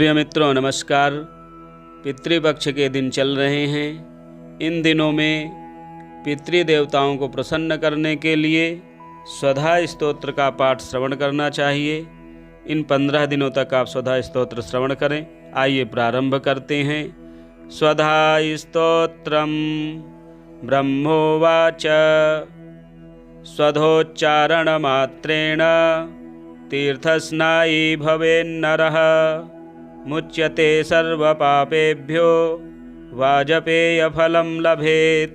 प्रिय मित्रों नमस्कार। पितृपक्ष के दिन चल रहे हैं। इन दिनों में पितृदेवताओं को प्रसन्न करने के लिए स्वधा स्तोत्र का पाठ श्रवण करना चाहिए। इन 15 दिनों तक आप स्वधा स्तोत्र श्रवण करें। आइए प्रारंभ करते हैं। स्वधा स्तोत्रम ब्रह्मोवाच स्वधोच्चारण मात्रेण तीर्थस्नायी भवेन्नरः मुच्यते सर्वपापेभ्यो वाजपेयफलं लभेत्।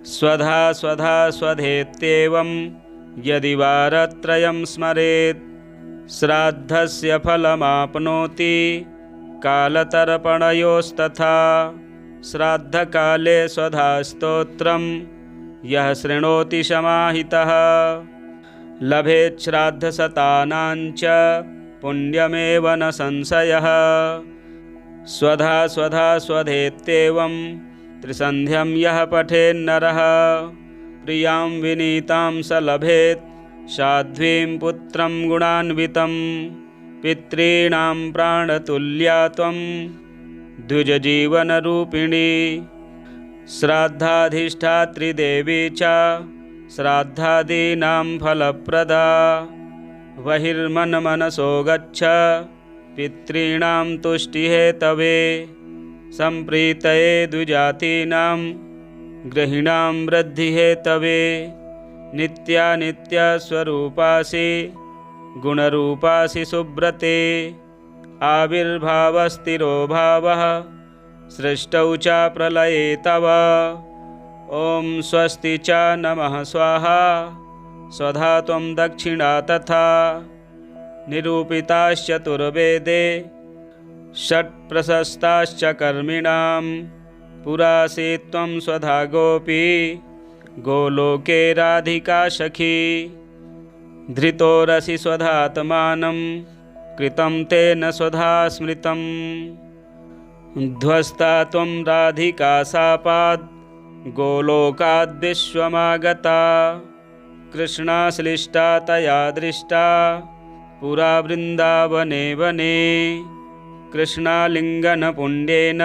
स्वधा स्वधा स्वधेत्येवं यदि वारत्रयं स्मरेत् श्राद्धस्य फलमाप्नोति कालतर्पणयोस्तथा। श्राद्धकाले स्वधा स्तोत्रं यः शृणोति समाहितः लभेत् श्राद्धशतानाञ्च पुण्यमेव न संशयः। स्वधा स्वधा स्वधेत्येवं त्रिसन्ध्यं यः पठेन्नरः प्रियां विनीतां स लभेत् साध्वीं पुत्रं गुणान्वितं। पितॄणां प्राणतुल्या त्वं द्विजजीवनरूपिणी। श्राद्धाधिष्ठात्री देवी च श्राद्धादीनां फलप्रदा। बहिर्मनमनसो गच्छ पितॄणां तुष्टिहेतवे सम्प्रीतये द्विजातीनां गृहिणां वृद्धिहेतवे। नित्यानित्यस्वरूपासि गुणरूपासि सुब्रते आविर्भावस्थिरो भावः सृष्टौ च प्रलये तव। ॐ स्वस्ति च नमः स्वाहा स्वधा त्वं दक्षिणा तथा। निरूपिताश्चतुर्वेदे षट्प्रशस्ताश्च कर्मिणां पुरासि त्वं स्वधा गोपी गोलोके राधिका सखी। धृतोरसि स्वधात्मानं कृतं तेन स्वधा स्मृतं। ध्वस्ता त्वं राधिका शापात् गोलोकाद्विश्वमागता। कृष्णाश्लिष्टा तया दृष्टा पुरा वृन्दावने वने। कृष्णालिङ्गनपुण्येन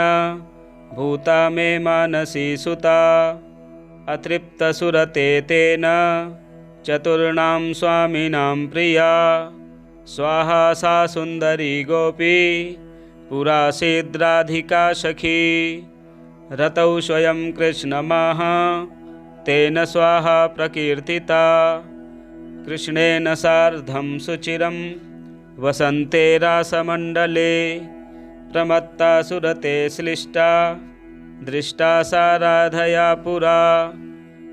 भूता मे मानसी सुता। अतृप्तसुरते तेन चतुर्णां स्वामिनां प्रिया। स्वाहा सा सुन्दरी गोपी पुरासीद्राधिका सखी। रतौ स्वयं कृष्णमाह तेन स्वाहा प्रकीर्तिता। कृष्णेन सार्धं सुचिरं वसन्ते रासमण्डले। प्रमत्ता सुरते श्लिष्टा दृष्टा सा राधया पुरा।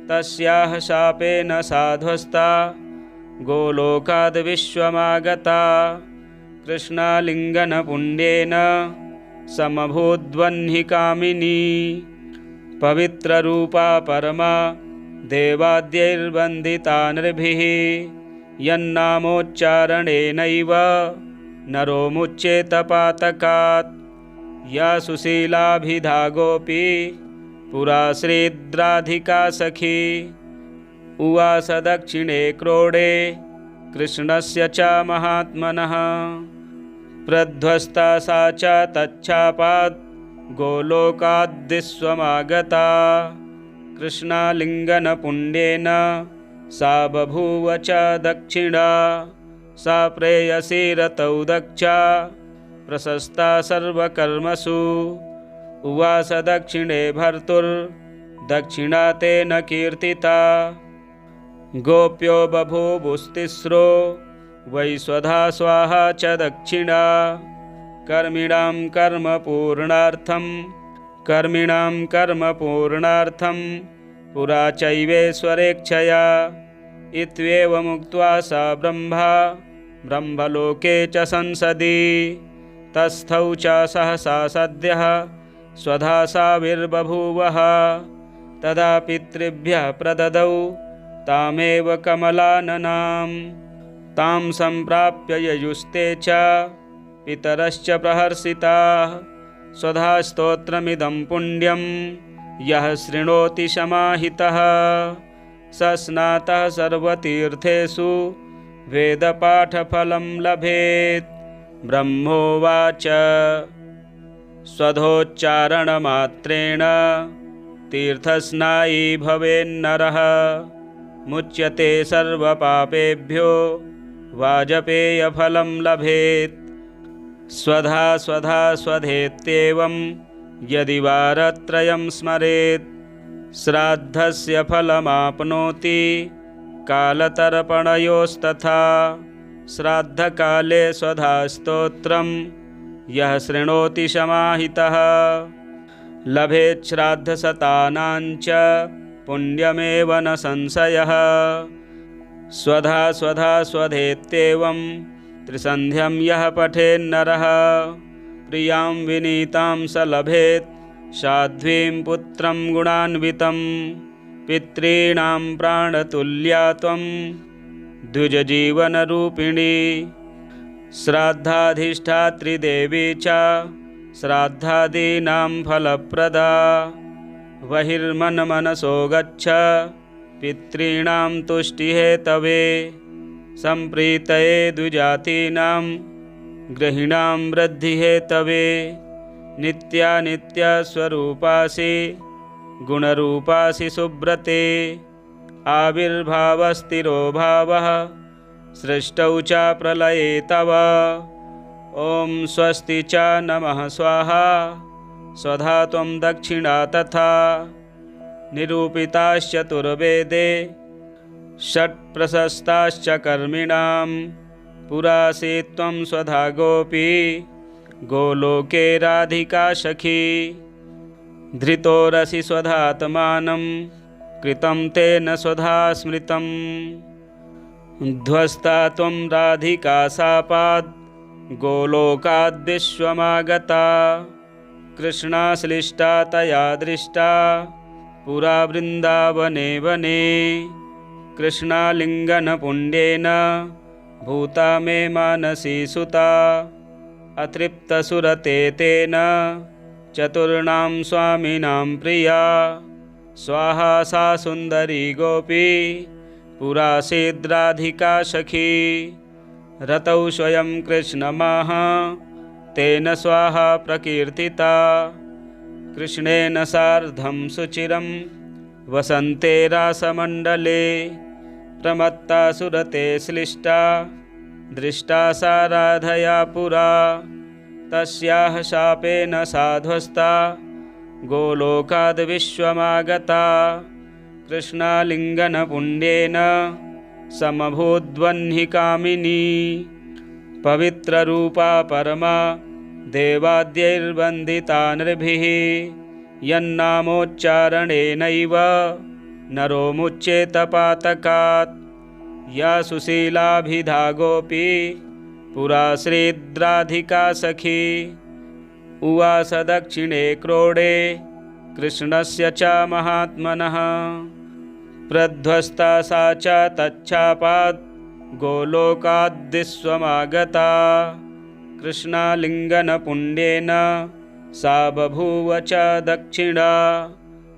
तस्याः शापेन साध्वस्ता गोलोकाद्विश्वमागता। कृष्णालिङ्गनपुण्येन समभूद्वह्निकामिनी। पवित्ररूपा परमा देवाद्यैर्वन्दिता नृभिः। यन्नामोच्चारणेनैव नरो मुच्येत पातकात्। या सुशीलाभिधा गोपी पुरा श्रीद्राधिका सखी। उवास दक्षिणे क्रोडे कृष्णस्य च महात्मनः। प्रध्वस्ता सा च तच्छापात् गोलोकाद्विश्वमागता। कृष्णालिङ्गनपुण्येन सा बभूव च दक्षिणा। सा प्रेयसी रतौ दक्षा प्रशस्ता सर्वकर्मसु। उवास दक्षिणे भर्तुर्दक्षिणा तेन कीर्तिता। गोप्यो बभूवुस्तिस्रो वै स्वधा स्वाहा च दक्षिणा। कर्मिणां कर्मपूर्णार्थं पुरा चैवेश्वरेच्छया। इत्येवमुक्त्वा सा ब्रह्मलोके च संसदि। तस्थौ च सहसा सद्यः स्वधा साविर्बभूवः। तदा पितृभ्यः प्रददौ तामेव कमलाननां। तां सम्प्राप्य ययुस्ते च पितरश्च प्रहर्षिताः। स्वधा स्तोत्रमिदं पुण्यं यः शृणोति समाहितः स स्नातः सर्वतीर्थेषु वेदपाठफलं लभेत्। ब्रह्मोवाच स्वधोच्चारणमात्रेण तीर्थस्नायी भवेन्नरः मुच्यते सर्वपापेभ्यो वाजपेयफलं लभेत्। स्वधा स्वधा स्वधेत्येवं यदि वारत्रयं स्मरेत् श्राद्धस्य फलमाप्नोति कालतर्पणयोस्तथा। श्राद्धकाले स्वधा स्तोत्रं यः शृणोति समाहितः लभेत् श्राद्धशतानां च पुण्यमेव न संशयः। स्वधा स्वधा स्वधेत्येवं त्रिसन्ध्यं यः पठेन्नरः प्रियां विनीतां स लभेत् साध्वीं पुत्रं गुणान्वितं। पितॄणां प्राणतुल्या त्वं द्विजजीवनरूपिणी श्राद्धाधिष्ठात्री देवी च श्राद्धादीनां फलप्रदा। बहिर्मनमनसो गच्छ पितॄणां तुष्टिहेतवे सम्प्रीतये द्विजातीनां गृहिणां वृद्धिहेतवे। नित्यानित्यस्वरूपासि गुणरूपासि सुब्रते आविर्भावस्थिरो भावः सृष्टौ च प्रलये तव। ॐ स्वस्ति च नमः स्वाहा स्वधा त्वं दक्षिणा तथा। निरूपिताश्चतुर्वेदे षट्प्रशस्ताश्च कर्मिणां पुरासि त्वं स्वधा गोपी गोलोके राधिका सखी। धृतोरसि स्वधात्मानं कृतं तेन स्वधा स्मृतम्। ध्वस्ता त्वं राधिका शापात् गोलोकाद्विश्वमागता। कृष्णाश्लिष्टा तया दृष्टा पुरा वृन्दावने वने। कृष्णालिङ्गनपुण्येन भूता मे मानसी सुता। अतृप्तसुरते तेन चतुर्णां स्वामिनां प्रिया। स्वाहा सा सुन्दरी गोपी पुरासीद्राधिका सखी। रतौ स्वयं कृष्णमाह तेन स्वाहा प्रकीर्तिता। कृष्णेन सार्धं सुचिरं वसन्ते रासमण्डले। प्रमत्ता सुरते श्लिष्टा दृष्टा सा राधया पुरा। तस्याः शापेन साध्वस्ता गोलोकाद्विश्वमागता। कृष्णालिङ्गनपुण्येन समभूद्वह्निकामिनी। पवित्ररूपा परमा देवाद्यैर्वन्दिता नृभिः। यन्नामोच्चारणेनैव नरो मुच्येत पातकात्। या सुशीलाभिधा गोपी पुरा श्रीद्राधिका सखी। उवास दक्षिणे क्रोडे कृष्णस्य च महात्मनः। प्रध्वस्ता सा च तच्छापात् गोलोकाद्विश्वमागता। कृष्णालिङ्गनपुण्येन सा बभूव च दक्षिणा।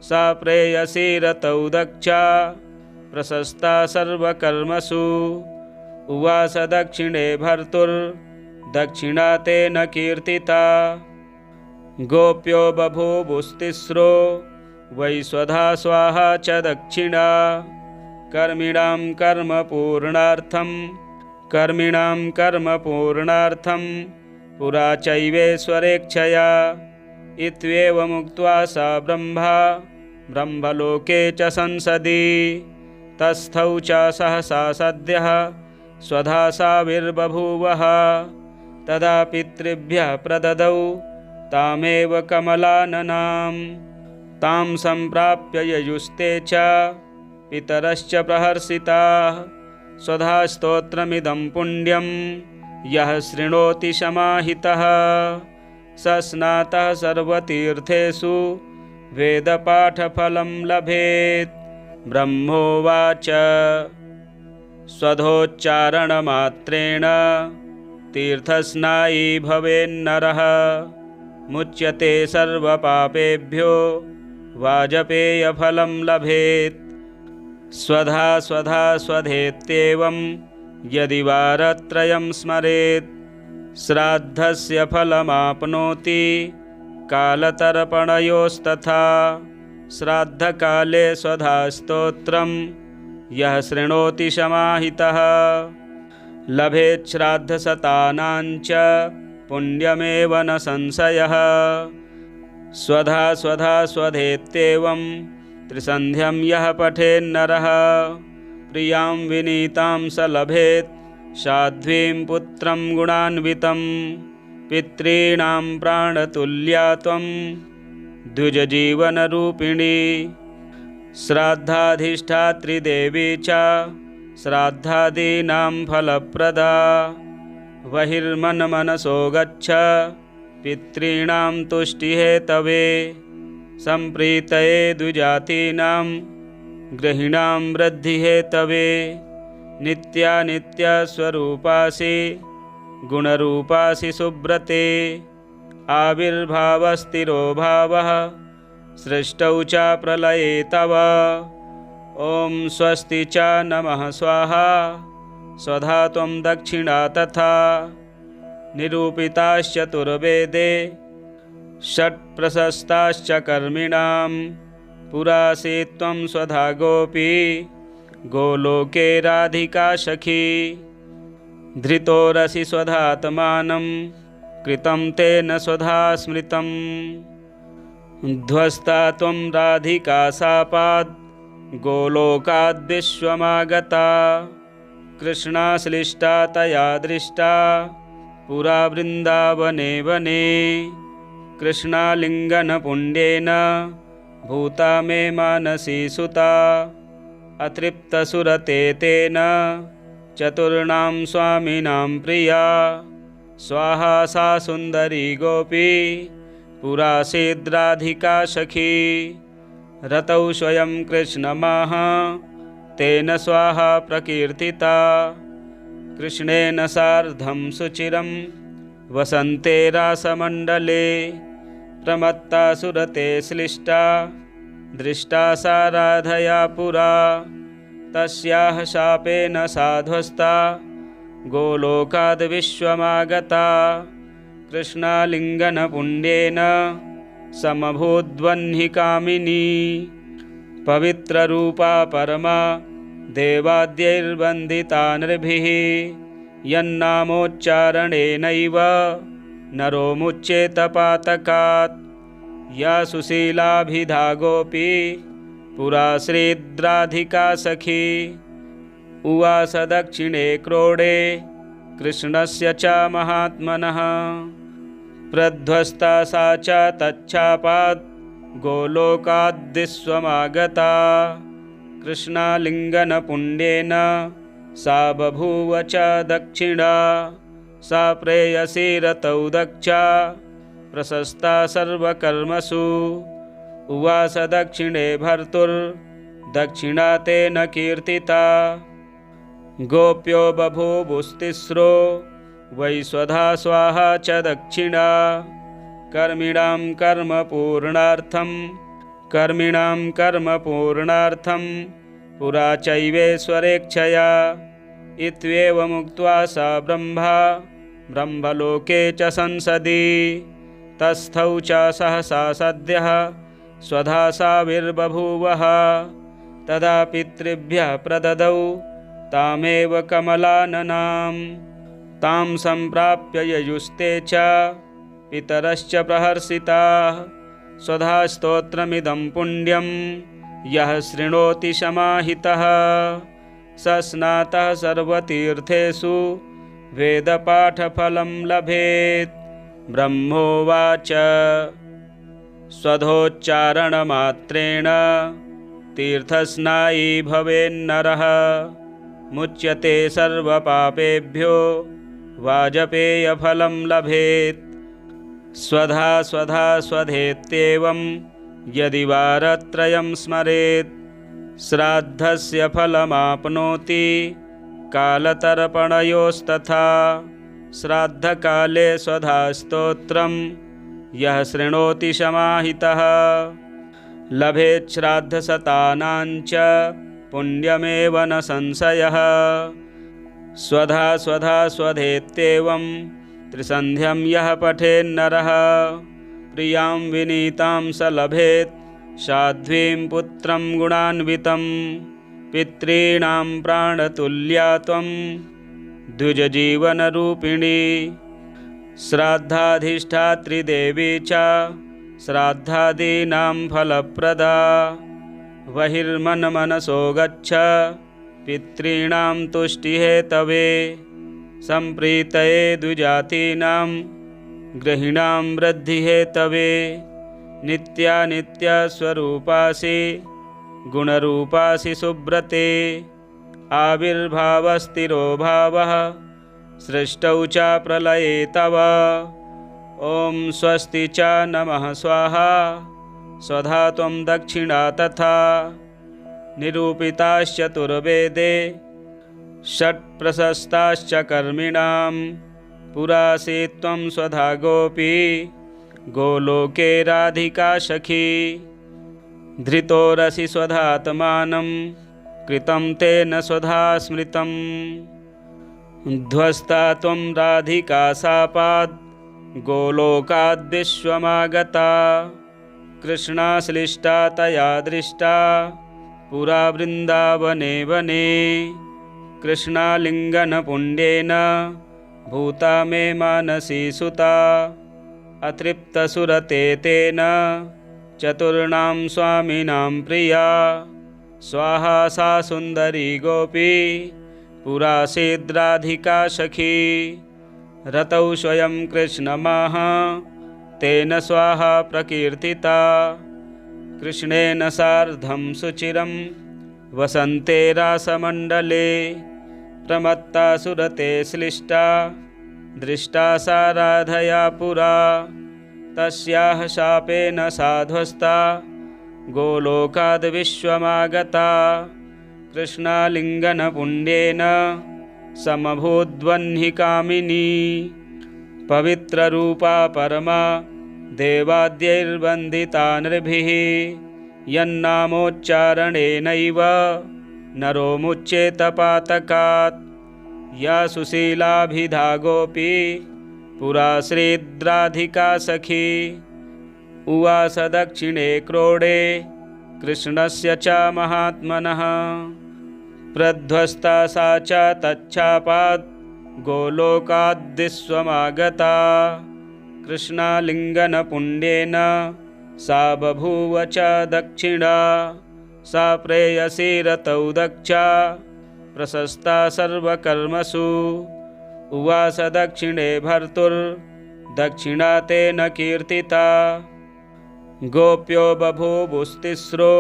सा प्रेयसी रतौ दक्षा प्रशस्ता सर्वकर्मसु। उवास दक्षिणे भर्तुर्दक्षिणा तेन कीर्तिता। गोप्यो बभूवुस्तिस्रो वै स्वधा स्वाहा च दक्षिणा। कर्मिणां कर्मपूर्णार्थं पुरा चैवेश्वरेच्छया। इत्येवमुक्त्वा सा ब्रह्मलोके च संसदि। तस्थौ च सहसा सद्यः स्वधा साविर्बभूवः। तदा पितृभ्यः प्रददौ तामेव कमलाननां। तां सम्प्राप्य ययुस्ते च पितरश्च प्रहर्षिताः। स्वधा स्तोत्रमिदं पुण्यं यः शृणोति समाहितः स स्नातः सर्वतीर्थेषु वेदपाठफलं लभेत्। ब्रह्मोवाच स्वधोच्चारणमात्रेण तीर्थस्नायी भवेन्नरः मुच्यते सर्वपापेभ्यो वाजपेयफलं लभेत्। स्वधा स्वधा स्वधेत्येवं यदि वारत्रयं स्मरेत् श्राद्धस्य फलमाप्नोति कालतर्पणयोस्तथा। श्राद्धकाले स्वधा स्तोत्रं यः शृणोति समाहितः लभेत् श्राद्धशतानां च पुण्यमेव न संशयः। स्वधा स्वधा स्वधेत्येवं त्रिसन्ध्यं यः पठेन्नरः प्रियां विनीतां स लभेत् साध्वीं पुत्रं गुणान्वितं। पितॄणां प्राणतुल्या त्वं द्विजजीवनरूपिणी। श्राद्धाधिष्ठात्री देवी च श्राद्धादीनां फलप्रदा। बहिर्मनमनसो गच्छ पितॄणां तुष्टिहेतवे। सम्प्रीतये द्विजातीनां गृहिणां वृद्धिहेतवे। नित्यानित्यस्वरूपासि गुणरूपासि सुब्रते। आविर्भावस्थिरो भावः सृष्टौ च प्रलये तव। ॐ स्वस्ति च नमः स्वाहा स्वधा त्वं दक्षिणा तथा। निरूपिताश्चतुर्वेदे षट्प्रशस्ताश्च कर्मिणां। पुरासि त्वं स्वधा गोपी गोलोके राधिका सखी। धृतोरसि स्वधात्मानं कृतं तेन स्वधा स्मृतं। ध्वस्ता त्वं राधिका शापात् गोलोकाद्विश्वमागता। कृष्णाश्लिष्टा तया दृष्टा पुरा वृन्दावने वने। कृष्णालिङ्गनपुण्येन भूता मे मानसी सुता। अतृप्तसुरते तेन चतुर्णां स्वामिनां प्रिया। स्वाहा सा सुन्दरी गोपी पुरासीद्राधिका सखी। रतौ स्वयं कृष्णमाह तेन स्वाहा प्रकीर्तिता। कृष्णेन सार्धं सुचिरं वसन्ते रासमण्डले। प्रमत्ता सुरते श्लिष्टा दृष्टा सा राधया पुरा। तस्याः शापेन साध्वस्ता गोलोकाद्विश्वमागता। कृष्णालिङ्गनपुण्येन समभूद्वह्निकामिनी। पवित्ररूपा परमा देवाद्यैर्वन्दिता नृभिः। यन्नामोच्चारणेनैव नरो मुच्येत पातकात्। या सुशीलाभिधा गोपी पुरा श्रीद्राधिका सखी। उवास दक्षिणे क्रोडे कृष्णस्य च महात्मनः। प्रध्वस्ता सा च तच्छापात् गोलोकाद्विश्वमागता। कृष्णालिङ्गनपुण्येन सा बभूव च दक्षिणा। सा प्रेयसी रतौ दक्षा प्रशस्ता सर्वकर्मसु। उवास दक्षिणे भर्तुर्दक्षिणा तेन कीर्तिता। गोप्यो बभूवुस्तिस्रो वै स्वधा स्वाहा च दक्षिणा। कर्मिणां कर्मपूर्णार्थं पुरा चैवेश्वरेच्छया। इत्येवमुक्त्वा सा ब्रह्मलोके च संसदि। तस्थौ च सहसा सद्यः स्वधा साविर्बभूवः। तदा पितृभ्यः प्रददौ तामेव कमलाननां। तां सम्प्राप्य ययुस्ते च पितरश्च प्रहर्षिताः। स्वधा स्तोत्रमिदं पुण्यं यः शृणोति समाहितः। स स्नातः सर्वतीर्थेषु वेदपाठफलं लभेत्। ब्रह्मोवाच स्वधोच्चारणमात्रेण तीर्थस्नायी भवेन्नरः। मुच्यते सर्वपापेभ्यो वाजपेयफलं लभेत्। स्वधा स्वधा स्वधेत्येवं यदि वारत्रयं स्मरेत्। श्राद्धस्य फलमाप्नोति कालतर्पणयोस्तथा। श्राद्धकाले स्वधा स्तोत्रं यः शृणोति समाहितः लभेत् श्राद्धशतानां च पुण्यमेव न संशयः। स्वधा स्वधा स्वधेत्येवं त्रिसन्ध्यं यः पठेन्नरः प्रियां विनीतां स लभेत् साध्वीं पुत्रं गुणान्वितं पितॄणां प्राणतुल्या त्वं द्विजजीवनरूपिणी श्राद्धाधिष्ठात्री देवी च श्राद्धादीनां फलप्रदा बहिर्मनमनसो गच्छ पितॄणां तुष्टिहेतवे सम्प्रीतये द्विजातीनां गृहिणां वृद्धिहेतवे नित्यानित्यस्वरूपासि गुणरूपासि सुब्रते आविर्भावस्थिरो भावः सृष्टौ च प्रलये तव ॐ स्वस्ति च नमः स्वाहा स्वधा त्वं दक्षिणा तथा निरूपिताश्चतुर्वेदे षट्प्रशस्ताश्च कर्मिणां पुरासि त्वं स्वधा गोपी गोलोके राधिका सखी धृतोरसि स्वधात्मानं कृतं तेन स्वधा स्मृतम् ध्वस्ता त्वं राधिका शापाद् गोलोकाद्विश्वमागता कृष्णाश्लिष्टा तया दृष्टा पुरा वृन्दावने वने कृष्णालिङ्गनपुण्येन भूता मे मानसी सुता अतृप्तसुरते तेन चतुर्णां स्वामिनां प्रिया स्वाहा सा सुन्दरी गोपी पुरासीद्राधिका सखी रतौ स्वयं कृष्णमाह तेन स्वाहा प्रकीर्तिता कृष्णेन सार्धं सुचिरं वसन्ते रासमण्डले प्रमत्ता सुरते श्लिष्टा दृष्टा सा राधया पुरा तस्याः शापेन साध्वस्ता गोलोकाद्विश्वमागता कृष्णालिङ्गनपुण्येन समभूद्वह्निकामिनी पवित्ररूपा परमा देवाद्यैर्वन्दिता नृभिः यन्नामोच्चारणेनैव नरो मुच्येत पातकात् या सुशीलाभिधा गोपी पुरा श्रीद्राधिका सखी उवास दक्षिणे क्रोडे कृष्णस्य च महात्मनः प्रध्वस्ता सा च तच्छापात् गोलोकाद्विश्वमागता कृष्णालिङ्गनपुण्येन सा बभूव च दक्षिणा सा प्रेयसी रतौ दक्षा प्रशस्ता सर्वकर्मसु उवास दक्षिणे भर्तुर्दक्षिणा तेन कीर्तिता गोप्यो बभूवुस्तिस्रो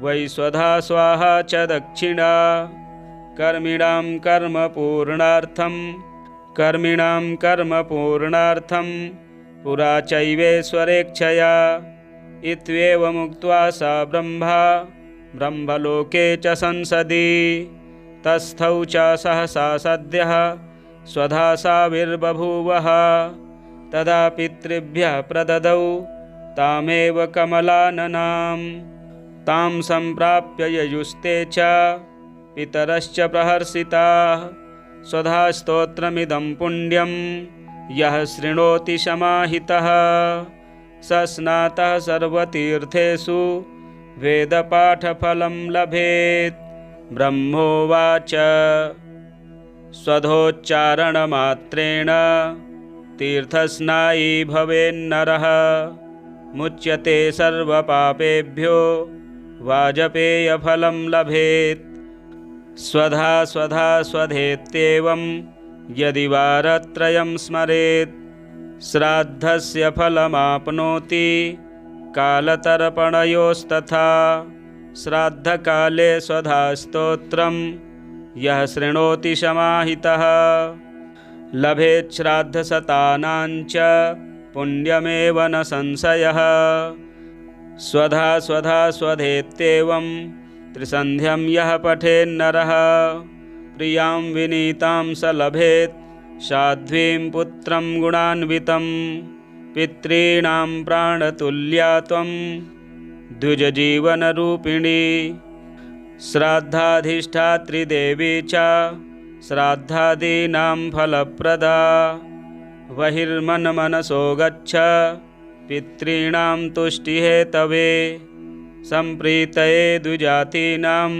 वै स्वधा स्वाहा च दक्षिणा कर्मिणां कर्मपूर्णार्थं पुरा चैवेश्वरेच्छया इत्येवमुक्त्वा सा ब्रह्मलोके च संसदि तस्थौ च सहसा सद्यः स्वधा साविर्बभूवः तदा पितृभ्यः प्रददौ तामेव कमलाननां तां सम्प्राप्य ययुस्ते च पितरश्च प्रहर्षिताः स्वधा स्तोत्रमिदं पुण्यं यः शृणोति समाहितः स स्नातः सर्वतीर्थेषु वेदपाठफलं लभेत् ब्रह्मोवाच स्वधोच्चारणमात्रेण तीर्थस्नायी भवेन्नरः मुच्यते सर्वपापेभ्यो वाजपेयफलं लभेत् स्वधा स्वधा स्वधेत्येवं यदि वारत्रयं स्मरेत् श्राद्धस्य फलमाप्नोति कालतर्पणयोस्तथा श्राद्धकाले स्वधा स्तोत्रं यः शृणोति समाहितः लभेत् श्राद्धशतानां च पुण्यमेव न संशयः स्वधा स्वधा स्वधेत्येवं त्रिसन्ध्यं यः पठेन्नरः प्रियां विनीतां स लभेत् साध्वीं पुत्रं गुणान्वितं पितॄणां प्राणतुल्या त्वं द्विजजीवनरूपिणी श्राद्धाधिष्ठात्री देवी च श्राद्धादीनां फलप्रदा बहिर्मनमनसो गच्छ पितॄणां तुष्टिहेतवे सम्प्रीतये द्विजातीनां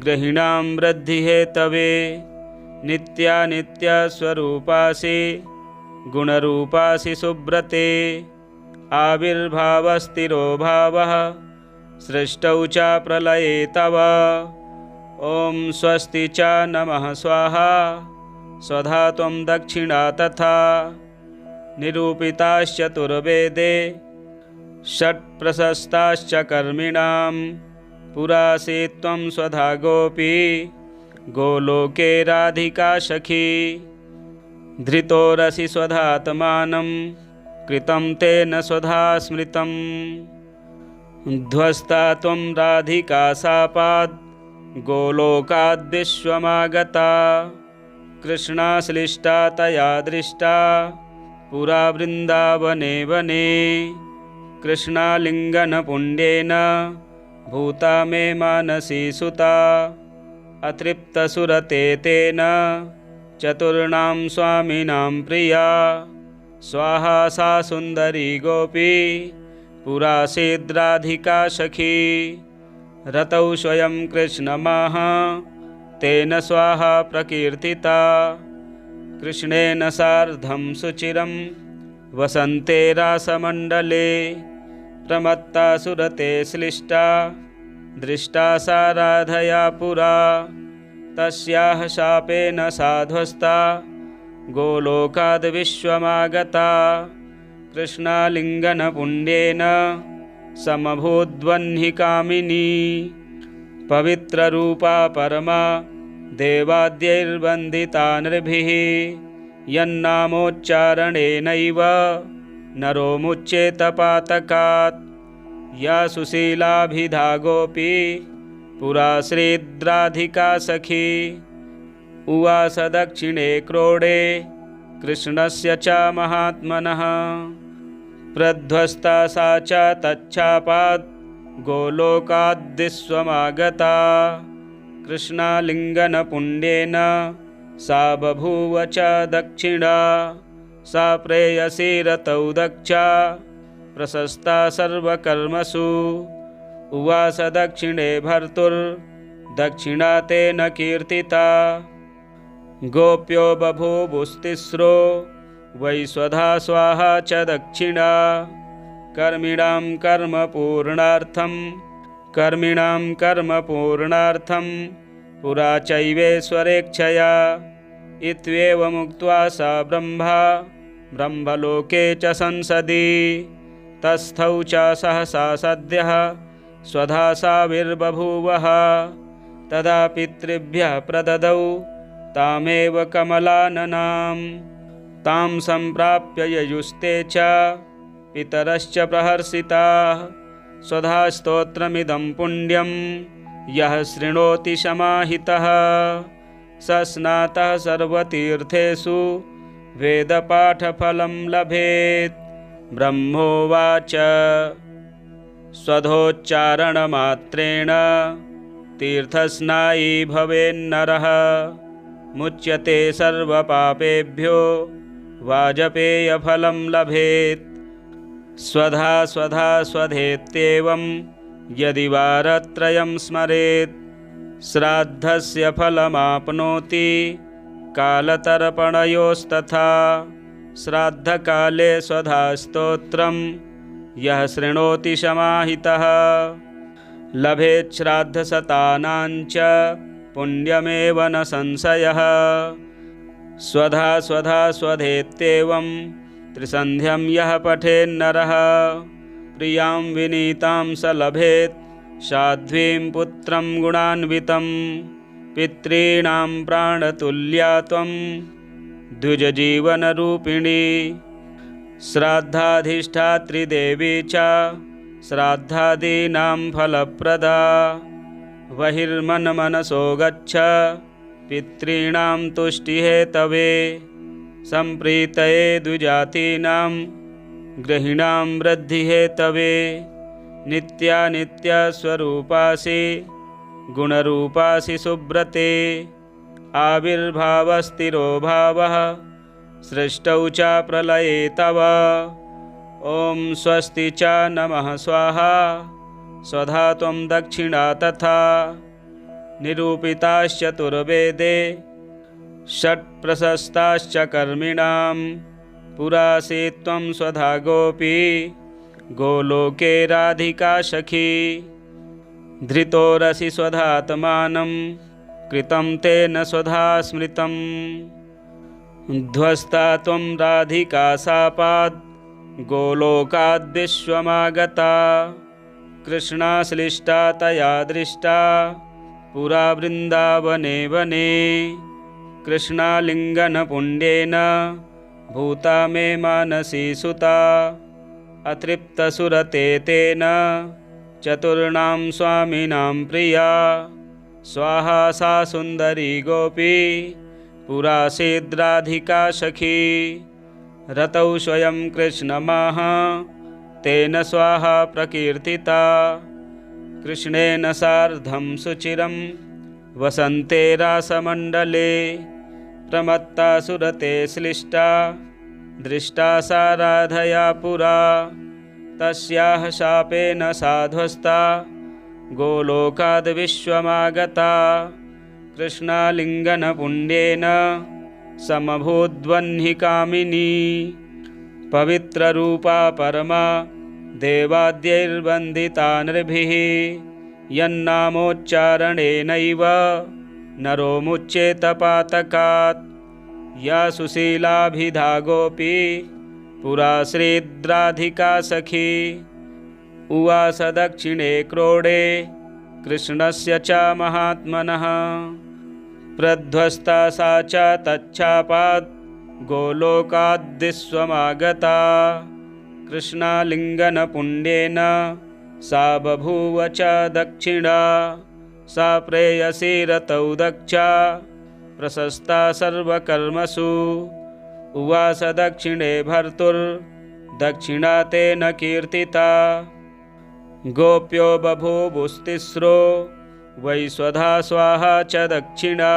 गृहीणां वृद्धिहेतवे नित्यानित्यस्वरूपासि गुणरूपासि सुब्रते आविर्भावस्थिरो भावः सृष्टौ च प्रलये तव ॐ स्वस्ति च नमः स्वाहा स्वधा त्वं दक्षिणा तथा निरूपिताश्चतुर्वेदे षट्प्रशस्ताश्च कर्मिणां पुरासि त्वं स्वधा गोपी गोलोके राधिका सखी धृतोरसि स्वधात्मानं कृतं तेन स्वधा स्मृतम् ध्वस्ता त्वं राधिका शापाद् गोलोकाद्विश्वमागता कृष्णाश्लिष्टा तया दृष्टा पुरा वृन्दावने वने कृष्णालिङ्गनपुण्येन भूता मे मानसी सुता अतृप्तसुरते तेन चतुर्णां स्वामिनां प्रिया स्वाहा सा सुन्दरी गोपी पुरासीद्राधिका सखी रतौ स्वयं कृष्णमाह तेन स्वाहा प्रकीर्तिता कृष्णेन सार्धं सुचिरं वसन्ते रासमण्डले प्रमत्ता सुरते श्लिष्टा दृष्टा सा राधया पुरा तस्याः शापेन साध्वस्ता गोलोकाद्विश्वमागता कृष्णालिङ्गनपुण्येन समभूद्वह्निकामिनी पवित्ररूपा परमा देवाद्यैर्वन्दिता नृभिः यन्नामोच्चारणेनैव नरो मुच्येत पातकात् या सुशीलाभिधा गोपी पुरा श्रीद्राधिका सखी उवास दक्षिणे क्रोडे कृष्णस्य च महात्मनः प्रध्वस्ता सा च तच्छापात् गोलोकाद्विश्वमागता कृष्णालिङ्गनपुण्येन सा बभूव च दक्षिणा सा प्रेयसी रतौ दक्षा प्रशस्ता सर्वकर्मसु उवास दक्षिणे भर्तुर्दक्षिणा तेन कीर्तिता गोप्यो बभूवुस्तिस्रो वै स्वधा स्वाहा च दक्षिणा कर्मिणां कर्मपूर्णार्थं पुरा चैवेश्वरेच्छया इत्येवमुक्त्वा सा ब्रह्मलोके च संसदि तस्थौ च सहसा सद्यः स्वधा साविर्बभूवः तदा पितृभ्यः प्रददौ तामेव कमलाननां तां सम्प्राप्य ययुस्ते च पितरश्च प्रहर्षिताः स्वधा स्तोत्रमिदं पुण्यं यः शृणोति समाहितः स स्नातः सर्वतीर्थेषु वेदपाठफलं लभेत् ब्रह्मोवाच स्वधोच्चारणमात्रेण तीर्थस्नायी भवेन्नरः मुच्यते सर्वपापेभ्यो वाजपेयफलं लभेत् स्वधा स्वधेत्येवं यदि वारत्रयं स्मरेत् श्राद्धस्य फलमाप्नोति कालतर्पणयोस्तथा श्राद्धकाले स्वधा स्तोत्रं यः शृणोति समाहितः लभेत् श्राद्धशतानां च पुण्यमेव न संशयः स्वधा स्वधेत्येवं त्रिसन्ध्यं यः पठेन्नरः प्रियां विनीतां स लभेत् साध्वीं पुत्रं गुणान्वितं पितॄणां प्राणतुल्या त्वं द्विजजीवनरूपिणी श्राद्धाधिष्ठात्री देवी च श्राद्धादीनां फलप्रदा बहिर्मनमनसो गच्छ पितॄणां तुष्टिहेतवे सम्प्रीतये द्विजातीनां गृहीणां वृद्धिहेतवे नित्यानित्यस्वरूपासि गुणरूपासि सुब्रते आविर्भावस्थिरो भावः सृष्टौ च प्रलये तव। ॐ स्वस्ति च नमः स्वाहा स्वधा त्वं दक्षिणा तथा। निरूपिताश्चतुर्वेदे षट्प्रशस्ताश्च कर्मिणां। पुरासीत् त्वं स्वधा गोपी गोलोके राधिका सखी। धृतोरसि स्वधात्मानं कृतं तेन स्वधा स्मृतम्। ध्वस्ता त्वं राधिका शापात् गोलोकाद्विश्वमागता। कृष्णाश्लिष्टा तया दृष्टा पुरा वृन्दावने वने। कृष्णालिङ्गनपुण्येन भूता मे मानसी सुता। अतृप्तसुरते तेन चतुर्णां स्वामिनां प्रिया। स्वाहा सा सुन्दरी गोपी पुरासीद्राधिका सखी। रतौ स्वयं कृष्णमाह तेन स्वाहा प्रकीर्तिता। कृष्णेन सार्धं सुचिरं वसन्ते रासमण्डले। प्रमत्ता सुरते श्लिष्टा दृष्टा सा राधया पुरा। तस्याः शापेन साध्वस्ता गोलोकाद् विश्वमागता। कृष्णालिङ्गनपुण्येन समभूद्वह्निकामिनी। पवित्ररूपा परमा देवाद्यैर्वन्दिता नृभिः। यन्नामोच्चारणेनैव नरो मुच्येत पातकात्। या सुशीलाभिधा गोपी पुराश्रीद्राधिका सखी। उवास दक्षिणे क्रोडे कृष्णस्य च महात्मनः। प्रध्वस्ता सा च तच्छापात् गोलोकाद्विश्वमागता। कृष्णालिङ्गनपुण्येन सा बभूव च दक्षिणा। सा प्रेयसी रतौ दक्षा प्रशस्ता सर्वकर्मसु। उवास दक्षिणे भर्तुर्दक्षिणा तेन कीर्तिता। गोप्यो बभूवुस्तिस्रो वै स्वधा स्वाहा च दक्षिणा।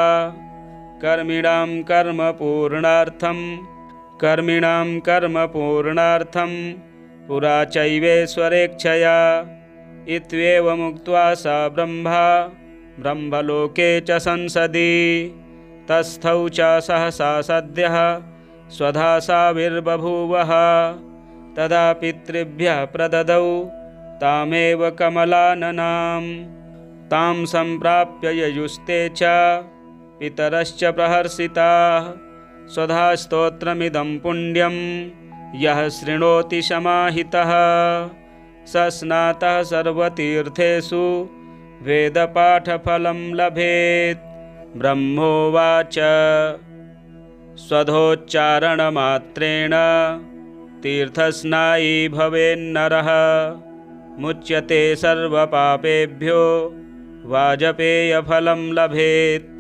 कर्मिणां कर्मपूर्णार्थं पुरा चैवेश्वरेच्छया। इत्येवमुक्त्वा सा ब्रह्मलोके च संसदि। तस्थौ च सहसा सद्यः स्वधा साविर्बभूवः। तदा पितृभ्यः प्रददौ तामेव कमलाननां। तां सम्प्राप्य ययुस्ते च पितरश्च प्रहर्षिताः। स्वधा स्तोत्रमिदं पुण्यं यः शृणोति समाहितः। स स्नातः सर्वतीर्थेषु वेदपाठफलं लभेत्। ब्रह्मोवाच स्वधोच्चारणमात्रेण तीर्थस्नायी भवेन्नरः। मुच्यते सर्वपापेभ्यो वाजपेयफलं लभेत्।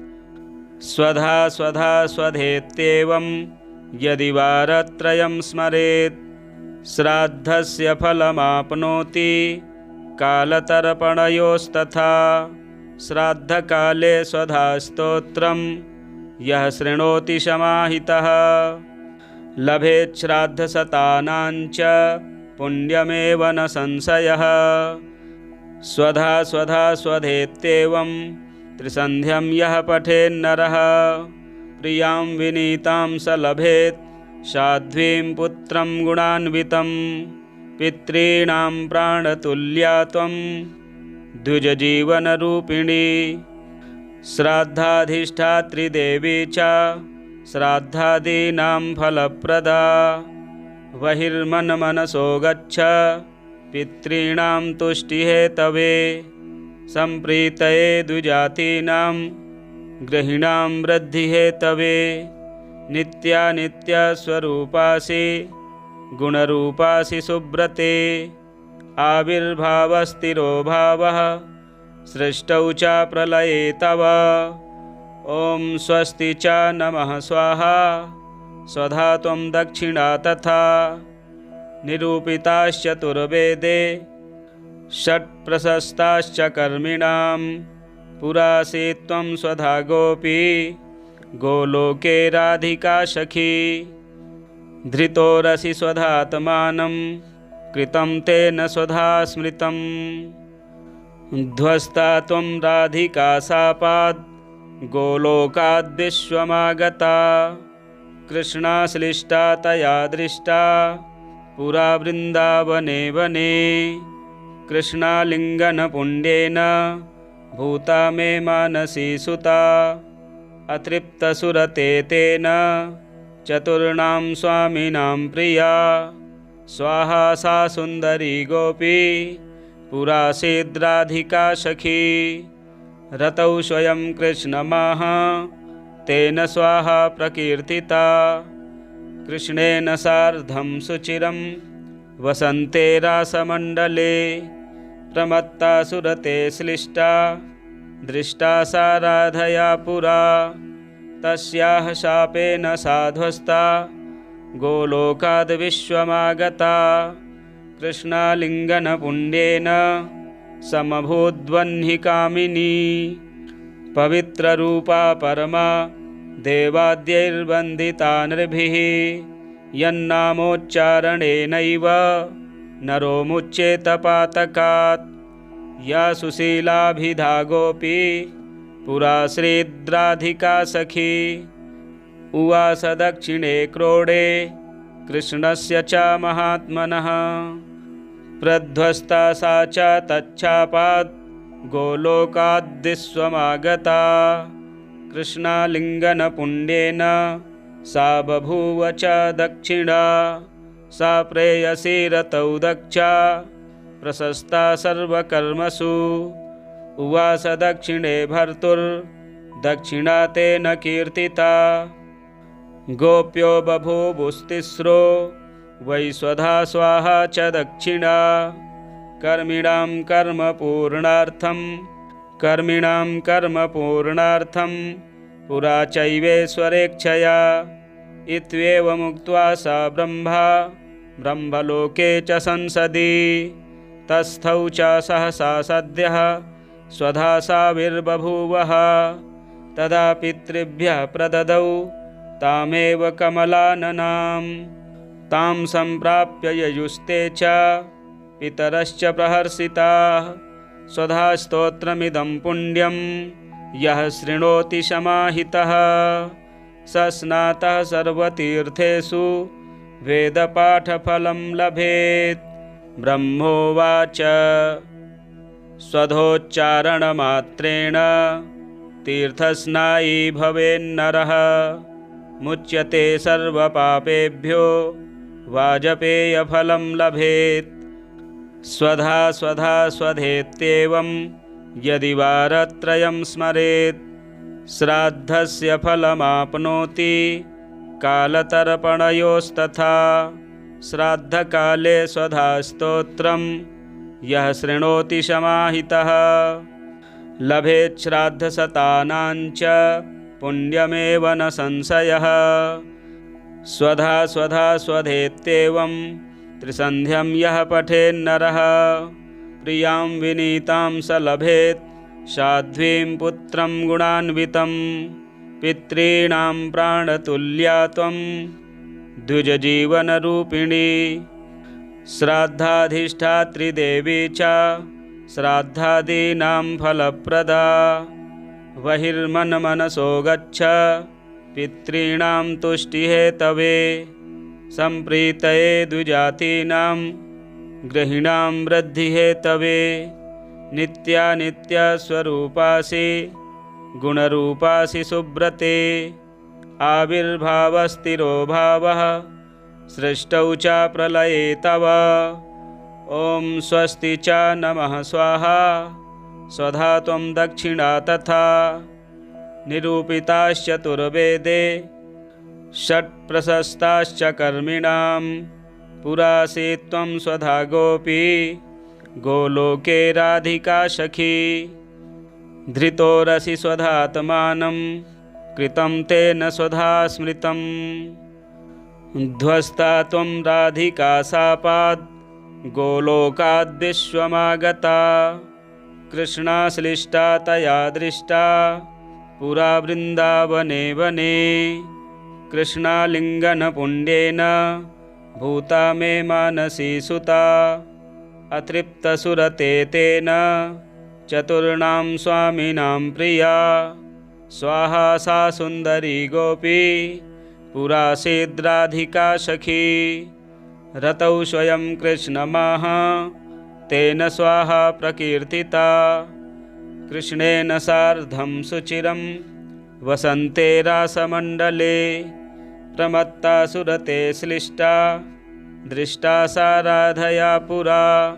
स्वधा स्वधा स्वधेत्येवं यदि वारत्रयं स्मरेत्। श्राद्धस्य फलमाप्नोति कालतर्पणयोस्तथा। श्राद्धकाले स्वधा स्तोत्रं यः शृणोति समाहितः। लभेत् श्राद्धशतानां च पुण्यमेव न संशयः। स्वधा स्वधा स्वधेत्येवं त्रिसन्ध्यं यः पठेन्नरः। प्रियां विनीतां स लभेत् साध्वीं पुत्रं गुणान्वितं। पितॄणां प्राणतुल्या त्वं द्विजजीवनरूपिणी। श्राद्धाधिष्ठात्री देवी च श्राद्धादीनां फलप्रदा। बहिर्मनमनसो गच्छ पितॄणां तुष्टिहेतवे। सम्प्रीतये द्विजातीनां गृहीणां वृद्धिहेतवे। नित्यानित्यस्वरूपासि गुणरूपासि सुब्रते। आविर्भावस्थिरो भावः सृष्टौ च प्रलये तव। ॐ स्वस्ति च नमः स्वाहा स्वधा त्वं दक्षिणा तथा। निरूपिताश्चतुर्वेदे षट्प्रशस्ताश्च कर्मिणां। पुरासीत् त्वं स्वधा गोपी गोलोके राधिका सखी। धृतोरसि स्वधात्मानं कृतं तेन स्वधा स्मृतम्। ध्वस्ता त्वं राधिका शापात् गोलोकाद्विश्वमागता। कृष्णाश्लिष्टा तया दृष्टा पुरा वृन्दावने वने। कृष्णालिङ्गनपुण्येन भूता मे मानसी सुता। अतृप्तसुरते तेन चतुर्णां स्वामिनां प्रिया। स्वाहा सा सुन्दरी गोपी पुरासीद्राधिका सखी। रतौ स्वयं कृष्णमाह तेन स्वाहा प्रकीर्तिता। कृष्णेन सार्धं सुचिरं वसन्ते रासमण्डले। प्रमत्ता सुरते श्लिष्टा दृष्टा सा राधया पुरा। तस्याः शापेन साध्वस्ता गोलोकाद् विश्वमागता। कृष्णालिङ्गनपुण्येन समभूद्वह्निकामिनी। पवित्ररूपा परमा देवाद्यैर्वन्दिता नृभिः। यन्नामोच्चारणेनैव नरो मुच्येत पातकात्। या सुशीलाभिधा गोपी पुराश्रीद्राधिका सखी। उवास दक्षिणे क्रोडे कृष्णस्य च महात्मनः। प्रध्वस्ता सा च तच्छापात् गोलोकाद्विश्वमागता। कृष्णालिङ्गनपुण्येन सा बभूव च दक्षिणा। सा प्रेयसी रतौ दक्षा प्रशस्ता सर्वकर्मसु। उवास दक्षिणे भर्तुर्दक्षिणा तेन कीर्तिता। गोप्यो बभूवुस्तिस्रो वै स्वधा स्वाहा च दक्षिणा। कर्मिणां कर्मपूर्णार्थं पुरा चैवेश्वरेच्छया। इत्येवमुक्त्वा सा ब्रह्मलोके च संसदि। तस्थौ च सहसा सद्यः स्वधा साविर्बभूवः। तदा पितृभ्यः प्रददौ तामेव कमलाननां। तां सम्प्राप्य ययुस्ते च पितरश्च प्रहर्षिताः। स्वधा स्तोत्रमिदं पुण्यं यः शृणोति समाहितः। स स्नातः सर्वतीर्थेषु वेदपाठफलं लभेत्। ब्रह्मोवाच स्वधोच्चारणमात्रेण तीर्थस्नायी भवेन्नरः। मुच्यते सर्वपापेभ्यो वाजपेयफलं लभेत्। स्वधा स्वधा स्वधेत्येवं यदि वारत्रयं स्मरेत्। श्राद्धस्य फलमाप्नोति कालतर्पणयोस्तथा। श्राद्धकाले स्वधा स्तोत्रं यः शृणोति समाहितः। लभेत् श्राद्धशतानां च पुण्यमेव न संशयः। स्वधा स्वधा स्वधेत्येवं त्रिसन्ध्यं यः पठेन्नरः। प्रियां विनीतां स लभेत् साध्वीं पुत्रं गुणान्वितं। पितॄणां प्राणतुल्या त्वं द्विजजीवनरूपिणी। श्राद्धाधिष्ठात्री देवी च श्राद्धादीनां फलप्रदा। बहिर्मनमनसो गच्छ पितॄणां तुष्टिहेतवे। सम्प्रीतये द्विजातीनां गृहीणां वृद्धिहेतवे। नित्यानित्यस्वरूपासि गुणरूपासि सुब्रते। आविर्भावस्थिरो भावः सृष्टौ च प्रलये तव। ॐ स्वस्ति च नमः स्वाहा स्वधा त्वं दक्षिणा तथा। निरूपिताश्चतुर्वेदे षट्प्रशस्ताश्च कर्मिणां। पुरासी त्वं स्वधा गोपी गोलोके राधिका सखी। धृतोरसि स्वधात्मानं कृतं तेन स्वधा स्मृतम्। ध्वस्ता त्वं राधिका शापात् गोलोकाद्विश्वमागता। कृष्णाश्लिष्टा तया दृष्टा पुरा वृन्दावने वने। कृष्णालिङ्गनपुण्येन भूता मे मानसी सुता। अतृप्तसुरते तेन चतुर्णां स्वामिनां प्रिया। स्वाहा सा सुन्दरी गोपी पुरासीद्राधिका सखी। रतौ स्वयं कृष्णमाह तेन स्वाहा प्रकीर्तिता। कृष्णेन सार्धं सुचिरं वसन्ते रासमण्डले। प्रमत्ता सुरते श्लिष्टा दृष्टा सा राधया पुरा।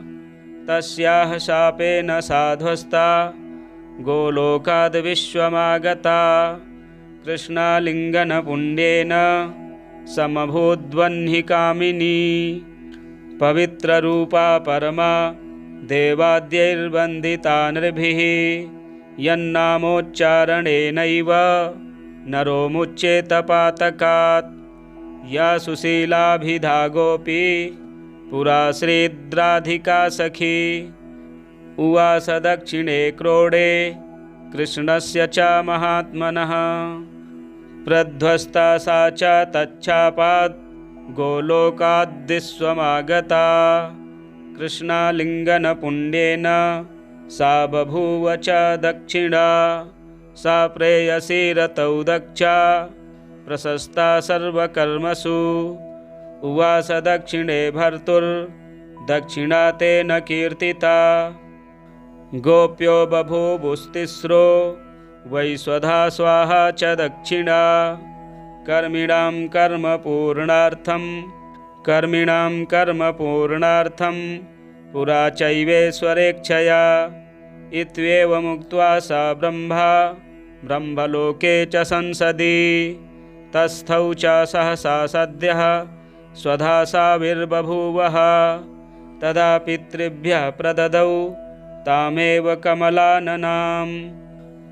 तस्याः शापेन साध्वस्ता गोलोकाद् विश्वमागता। कृष्णालिङ्गनपुण्येन समभूद्वह्निकामिनी। पवित्ररूपा परमा देवाद्यैर्वन्दिता नृभिः। यन्नामोच्चारणेनैव नरो मुच्येत पातकात्। या सुशीलाभिधा गोपी पुरा श्रीद्राधिका सखी। उवास दक्षिणे क्रोडे कृष्णस्य च महात्मनः। प्रध्वस्ता सा च तच्छापात् गोलोकाद्विश्वमागता। कृष्णालिङ्गनपुण्येन सा बभूव च दक्षिणा। सा प्रेयसी रतौ दक्षा प्रशस्ता सर्वकर्मसु। उवास दक्षिणे भर्तुर्दक्षिणा तेन कीर्तिता। गोप्यो बभूवुस्तिस्रो वै स्वधा स्वाहा च दक्षिणा। कर्मिणां कर्मपूर्णार्थं पुरा चैवेश्वरेच्छया। इत्येवमुक्त्वा सा ब्रह्मलोके च संसदि। तस्थौ च सहसा सद्यः स्वधा साविर्बभूवः। तदा पितृभ्यः प्रददौ तामेव कमलाननां।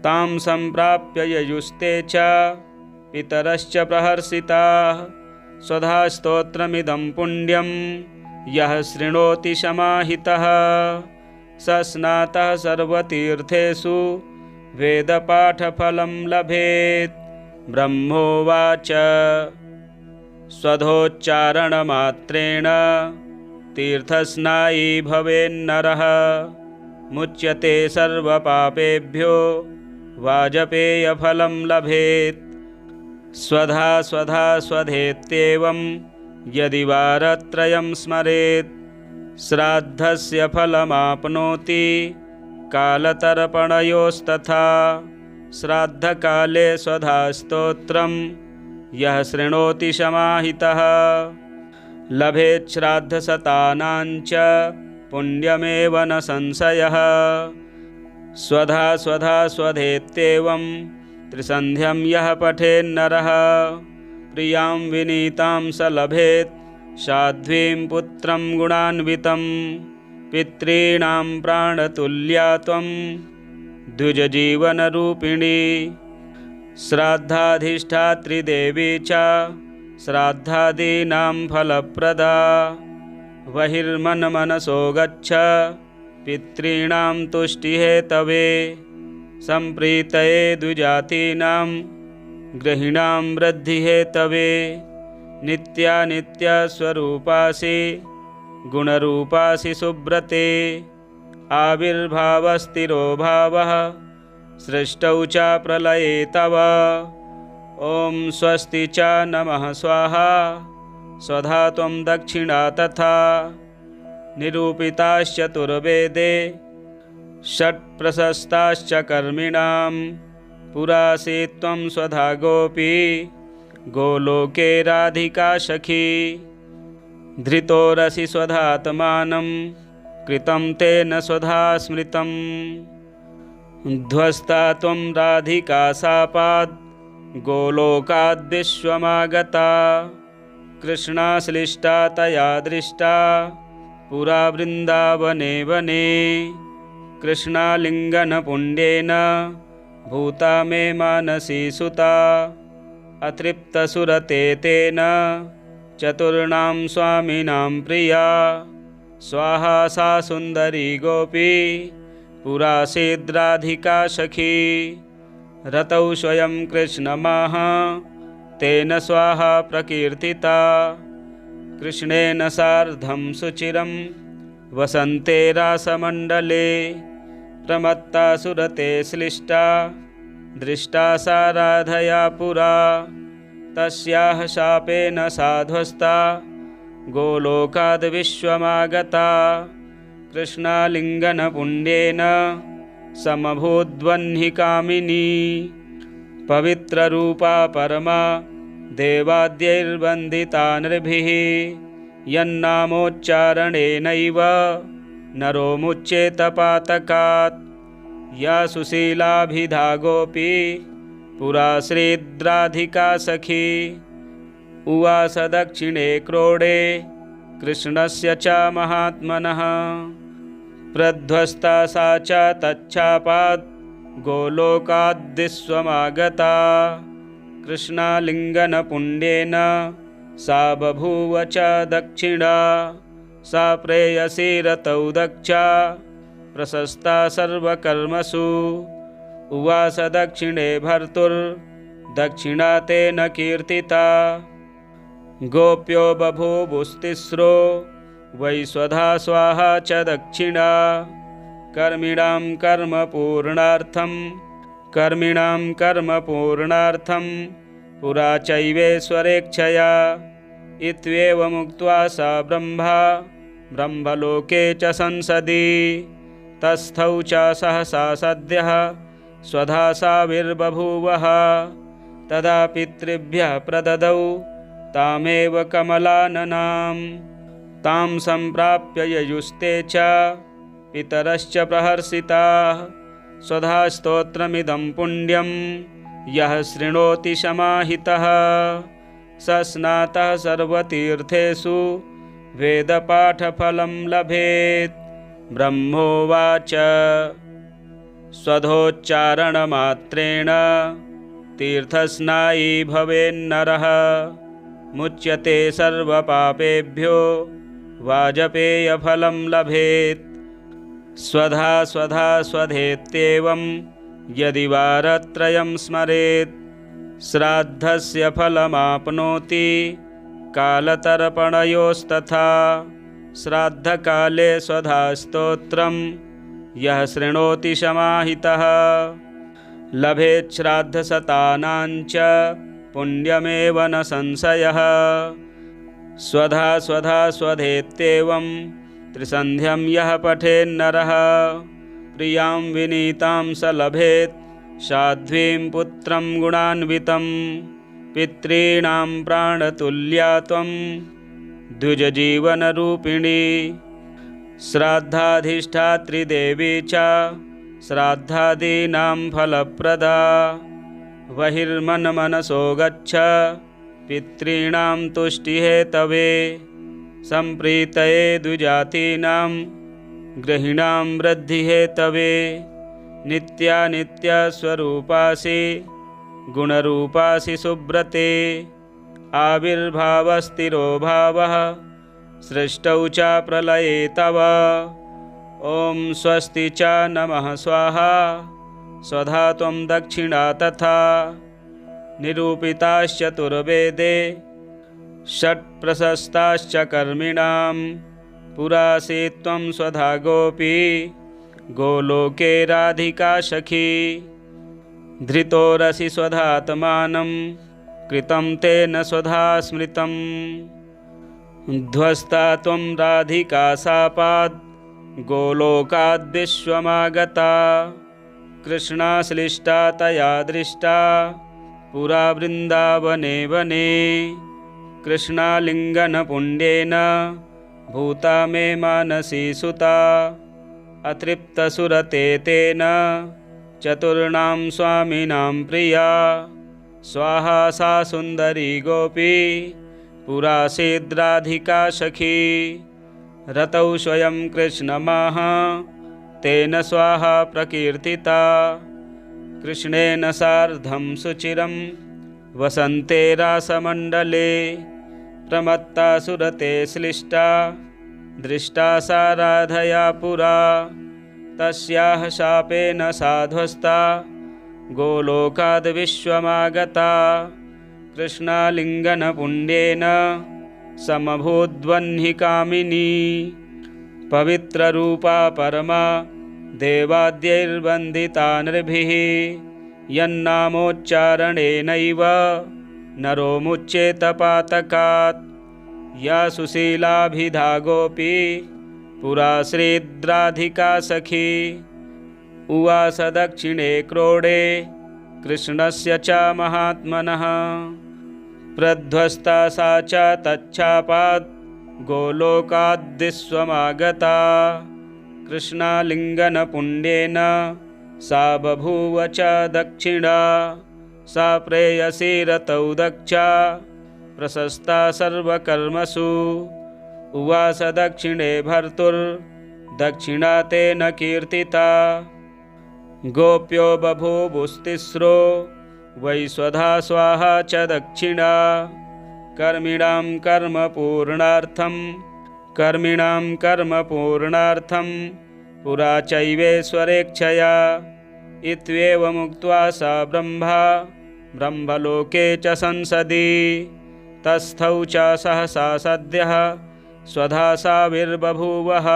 तां सम्प्राप्य ययुस्ते च पितरश्च प्रहर्षिताः। स्वधा स्तोत्रमिदं पुण्यं यः शृणोति समाहितः। स स्नातः सर्वतीर्थेषु वेदपाठफलं लभेत्। ब्रह्मोवाच स्वधोच्चारणमात्रेण तीर्थस्नायी भवेन्नरः। मुच्यते सर्वपापेभ्यो वाजपेयफलं लभेत्। स्वधा स्वधा स्वधेत्येवं यदि वारत्रयं स्मरेत्। श्राद्धस्य फलमाप्नोति कालतर्पणयोस्तथा। श्राद्धकाले स्वधा स्तोत्रं यः शृणोति समाहितः। लभेत् श्राद्धशतानां च पुण्यमेव न संशयः। स्वधा स्वधा स्वधेत्येवं त्रिसन्ध्यं यः पठेन्नरः। प्रियां विनीतां स लभेत् साध्वीं पुत्रं गुणान्वितं। पितॄणां प्राणतुल्या त्वं द्विजजीवनरूपिणी। श्राद्धाधिष्ठात्री देवी च श्राद्धादीनां फलप्रदा। बहिर्मनमनसो गच्छ पितॄणां तुष्टिहेतवे। सम्प्रीतये द्विजातीनां गृहीणां वृद्धिहेतवे। नित्यानित्यस्वरूपासि गुणरूपासि सुब्रते। आविर्भावस्थिरो भावः सृष्टौ च प्रलये तव। ॐ स्वस्ति च नमः स्वाहा स्वधा त्वं दक्षिणा तथा। निरूपिताश्चतुर्वेदे षट्प्रशस्ताश्च कर्मिणां। पुरासी त्वं स्वधा गोपी गोलोके राधिका सखी। धृतोरसि स्वधात्मानं कृतं तेन स्वधा स्मृतं। ध्वस्ता त्वं राधिका शापात् गोलोकाद्विश्वमागता। कृष्णाश्लिष्टा तया दृष्टा पुरा वृन्दावने वने। कृष्णालिङ्गनपुण्येन भूता मे मानसी सुता। अतृप्तसुरते तेन चतुर्णां स्वामिनां प्रिया। स्वाहा सा सुन्दरी गोपी पुरासीद्राधिका सखी। रतौ स्वयं कृष्णमाह तेन स्वाहा प्रकीर्तिता। कृष्णेन सार्धं सुचिरं वसन्ते रासमण्डले प्रमत्ता सुरते श्लिष्टा दृष्टा सा राधया पुरा। तस्याः शापेन साध्वस्ता गोलोकाद् विश्वमागता। कृष्णालिङ्गनपुण्येन समभूद्वह्निकामिनी पवित्ररूपा परमा देवाद्यैर्वन्दिता नृभिः। यन्नामोच्चारणेनैव नरो मुच्येत पातकात्। या सुशीलाभिधा गोपी पुरा श्रीद्राधिका सखी। उवास दक्षिणे क्रोडे कृष्णस्य च महात्मनः प्रध्वस्ता सा च तच्छापात् गोलोकाद्विश्वमागता। कृष्णालिङ्गनपुण्येन सा बभूव च दक्षिणा। सा प्रेयसी रतौ दक्षा प्रशस्ता सर्वकर्मसु। उवास दक्षिणे भर्तुर्दक्षिणा तेन कीर्तिता। गोप्यो बभूवुस्तिस्रो वै स्वधा स्वाहा च दक्षिणा। कर्मिणां कर्मपूर्णार्थं पुरा चैवेश्वरेच्छया। इत्येवमुक्त्वा सा ब्रह्मलोके च संसदि। तस्थौ च सहसा सद्यः स्वधा साविर्बभूवः। तदा पितृभ्यः प्रददौ तामेव कमलाननां। तां सम्प्राप्य ययुस्ते च पितरश्च प्रहर्षिताः। स्वधा स्तोत्रमिदं पुण्यं यः शृणोति समाहितः स स्नातः सर्वतीर्थेषु वेदपाठफलं लभेत्। ब्रह्मोवाच स्वधोच्चारणमात्रेण तीर्थस्नायी भवेन्नरः। मुच्यते सर्वपापेभ्यो वाजपेयफलं लभेत्। स्वधा स्वधा स्वधेत्येवं यदि वारत्रयं स्मरेत्। श्राद्धस्य फलमाप्नोति कालतर्पणयोस्तथा। श्राद्धकाले स्वधा स्तोत्रं यः शृणोति समाहितः लभेत् श्राद्धशतानां च पुण्यमेव न संशयः। स्वधा स्वधा स्वधेत्येवं त्रिसन्ध्यं यः पठेन्नरः। प्रियां विनीतां स लभेत् साध्वीं पुत्रं गुणान्वितं। पितॄणां प्राणतुल्या त्वं द्विजजीवनरूपिणी। श्राद्धाधिष्ठात्री देवी च श्राद्धादीनां फलप्रदा। बहिर्मनमनसो गच्छ पितॄणां तुष्टिहेतवे। सम्प्रीतये द्विजातीनां गृहीणां वृद्धिहेतवे। नित्यानित्यस्वरूपासि गुणरूपासि सुब्रते। आविर्भावस्थिरो भावः सृष्टौ च प्रलये तव। ॐ स्वस्ति च नमः स्वाहा स्वधा त्वं दक्षिणा तथा। निरूपिताश्चतुर्वेदे षट्प्रशस्ताश्च कर्मिणां। पुरासि त्वं स्वधा गोपी गोलोके राधिका सखी। धृतोरसि स्वधात्मानं कृतं तेन स्वधा स्मृतम्। ध्वस्ता त्वं राधिका शापाद् गोलोकाद्विश्वमागता। कृष्णाश्लिष्टा तया दृष्टा पुरा वृन्दावने वने। कृष्णालिङ्गनपुण्येन भूता मे मानसी सुता। अतृप्तसुरते तेन चतुर्णां स्वामिनां प्रिया। स्वाहा सा सुन्दरी गोपी पुरासीद्राधिका सखी। रतौ स्वयं कृष्णमाह तेन स्वाहा प्रकीर्तिता। कृष्णेन सार्धं सुचिरं वसन्ते रासमण्डले प्रमत्ता सुरते श्लिष्टा दृष्टा सा राधया पुरा। तस्याः शापेन साध्वस्ता गोलोकाद् विश्वमागता। कृष्णालिङ्गनपुण्येन समभूद्वह्निकामिनी पवित्ररूपा परमा देवाद्यैर्वन्दिता नृभिः यन्नामोच्चारणेनैव नरो मुच्येत पातकात् या सुशीलाभिधा गोपी पुरा श्रीद्राधिका सखी उवास दक्षिणे क्रोडे कृष्णस्य च महात्मनः प्रध्वस्ता सा च तच्छापात् गोलोकाद्विश्वमागता कृष्णालिङ्गनपुण्येन सा बभूव च दक्षिणा सा प्रेयसी रतौ दक्षा प्रशस्ता सर्वकर्मसु उवास दक्षिणे भर्तुर्दक्षिणा तेन कीर्तिता गोप्यो बभूवुस्तिस्रो वै स्वधा स्वाहा च दक्षिणा कर्मिणां कर्मपूर्णार्थं पुरा चैवेश्वरेच्छया इत्येवमुक्त्वा सा ब्रह्मलोके च संसदि तस्थौ च सहसा सद्यः स्वधा साविर्बभूवः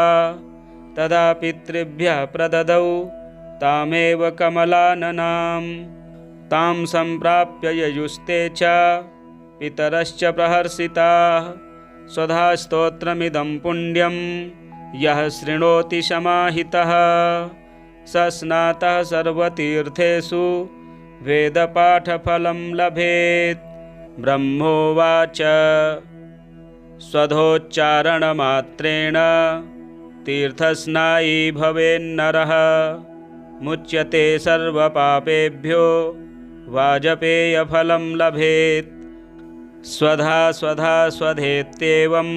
तदा पितृभ्यः प्रददौ तामेव कमलाननां तां सम्प्राप्य ययुस्ते च पितरश्च प्रहर्षिताः स्वधा स्तोत्रमिदं पुण्यं यः शृणोति समाहितः स स्नातः सर्वतीर्थेषु वेदपाठफलं लभेत् ब्रह्मोवाच स्वधोच्चारणमात्रेण तीर्थस्नायी भवेन्नरः मुच्यते सर्वपापेभ्यो वाजपेयफलं लभेत् स्वधा स्वधेत्येवं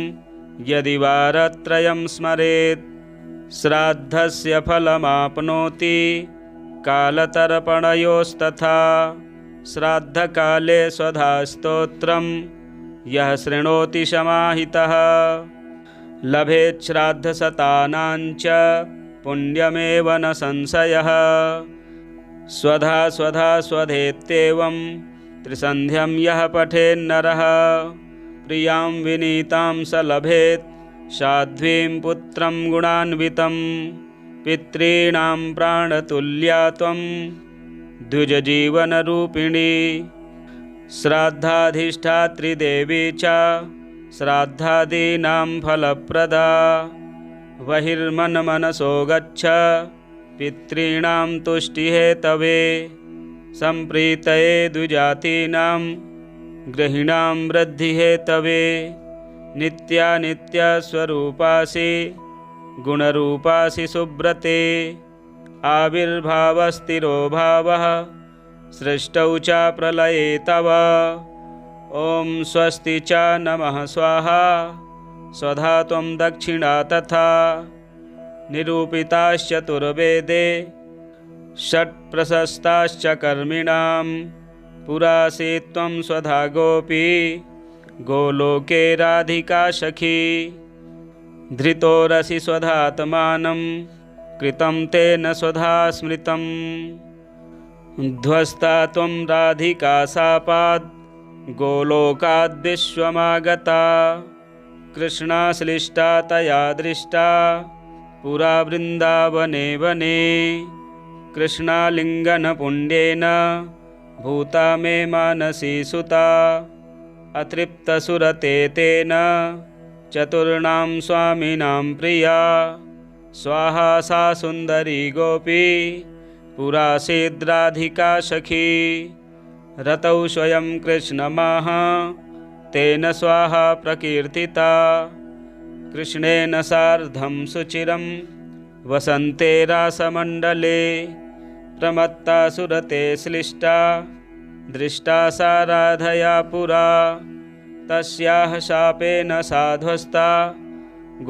यदि वारत्रयं स्मरेत् श्राद्धस्य फलमाप्नोति कालतर्पणयोस्तथा श्राद्धकाले स्वधा स्तोत्रं यः शृणोति समाहितः लभेत् श्राद्धशतानां च पुण्यमेव न संशयः स्वधा स्वधेत्येवं त्रिसन्ध्यं यः पठेन्नरः प्रियां विनीतां स लभेत् साध्वीं पुत्रं गुणान्वितं पितॄणां प्राणतुल्या त्वं द्विजजीवनरूपिणी श्राद्धाधिष्ठात्री देवी च श्राद्धादीनां फलप्रदा बहिर्मनमनसो गच्छ पितॄणां तुष्टिहेतवे सम्प्रीतये द्विजातीनां गृहिणां वृद्धिहेतवे नित्यानित्यस्वरूपासि गुणरूपासि सुब्रते आविर्भावस्थिरो भावः सृष्टौ च प्रलये तव ॐ स्वस्ति च नमः स्वाहा स्वधा त्वं दक्षिणा तथा निरूपिताश्चतुर्वेदे षट्प्रशस्ताश्च कर्मिणां पुरासि त्वं स्वधा गोपी गोलोके राधिका सखी धृतोरसि स्वधात्मानं कृतं तेन स्वधा स्मृतं ध्वस्ता त्वं राधिका शापाद् गोलोकाद्विश्वमागता कृष्णाश्लिष्टा तया दृष्टा पुरा वृन्दावने वने कृष्णालिङ्गनपुण्येन भूता मे मानसी सुता अतृप्तसुरते तेन चतुर्णां स्वामिनां प्रिया स्वाहा सा सुन्दरी गोपी पुरासीद्राधिका सखी रतौ स्वयं कृष्णमाह तेन स्वाहा प्रकीर्तिता कृष्णेन सार्धं सुचिरं वसन्ते रासमण्डले प्रमत्ता सुरते श्लिष्टा दृष्टा सा राधया पुरा तस्याः शापेन साध्वस्ता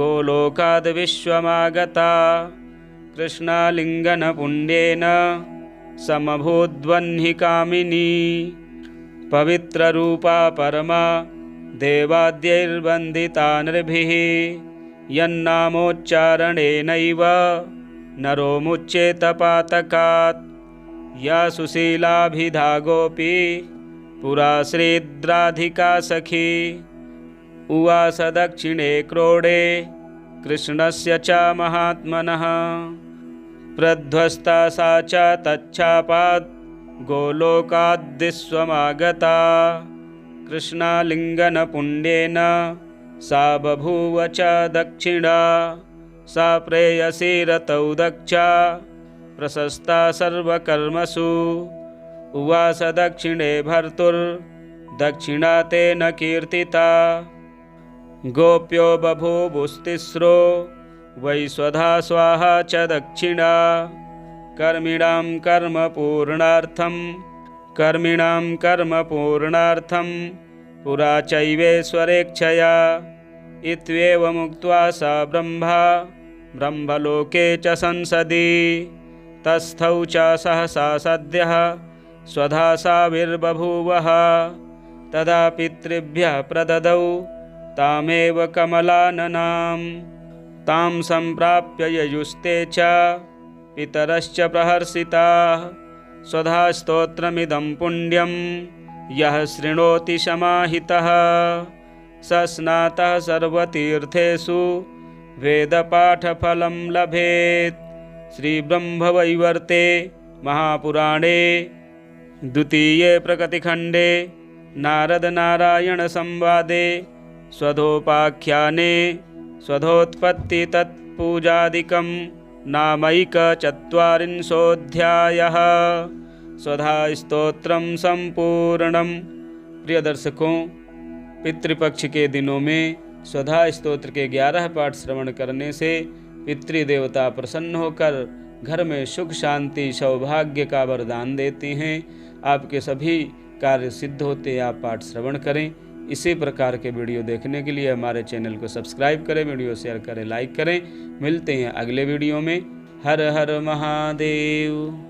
गोलोकाद्विश्वमागता कृष्णालिङ्गनपुण्येन समभूद्वह्निकामिनी पवित्ररूपा परमा देवाद्यैर्वन्दिता नृभिः यन्नामोच्चारणेनैव नरो मुच्येत पातकात् या सुशीलाभिधा गोपी पुरा श्रीद्राधिका सखी उवास दक्षिणे क्रोडे कृष्णस्य च महात्मनः प्रध्वस्ता सा च तच्छापात् गोलोकाद्विश्वमागता कृष्णालिङ्गनपुण्येन सा बभूव च दक्षिणा सा प्रेयसी रतौ दक्षा प्रशस्ता सर्वकर्मसु उवास दक्षिणे भर्तुर्दक्षिणा तेन कीर्तिता गोप्यो बभूवुस्तिस्रो वैश्वधा स्वाहा च दक्षिणा कर्मिणां कर्मपूर्णार्थं पुरा चैवेश्वरेच्छया इत्येवमुक्त्वा सा ब्रह्मलोके च संसदि तस्थौ च सहसा सद्यः स्वधा साविर्बभूवः तदा पितृभ्यः प्रददौ तामेव कमलाननां तां सम्प्राप्य ययुस्ते च पितरश्च प्रहर्षिताः स्वधा स्तोत्रमिदं पुण्यं यः शृणोति समाहितः स स्नातः सर्वतीर्थेषु वेदपाठफलं लभेत्। श्रीब्रह्मवैवर्ते महापुराणे द्वितीये प्रकृतिखण्डे नारदनारायणसंवादे स्वधोपाख्याने स्वधोत्पत्ति तत्पूजादिकं नामैकचत्वारिंशोऽध्यायः। स्वधा स्तोत्रम संपूर्णम। प्रिय दर्शकों, पितृपक्ष के दिनों में स्वधा स्तोत्र के 11 पाठ श्रवण करने से पितृदेवता प्रसन्न होकर घर में सुख शांति सौभाग्य का वरदान देते हैं। आपके सभी कार्य सिद्ध होते आप पाठ श्रवण करें। इसी प्रकार के वीडियो देखने के लिए हमारे चैनल को सब्सक्राइब करें, वीडियो शेयर करें, लाइक करें। मिलते हैं अगले वीडियो में। हर हर महादेव।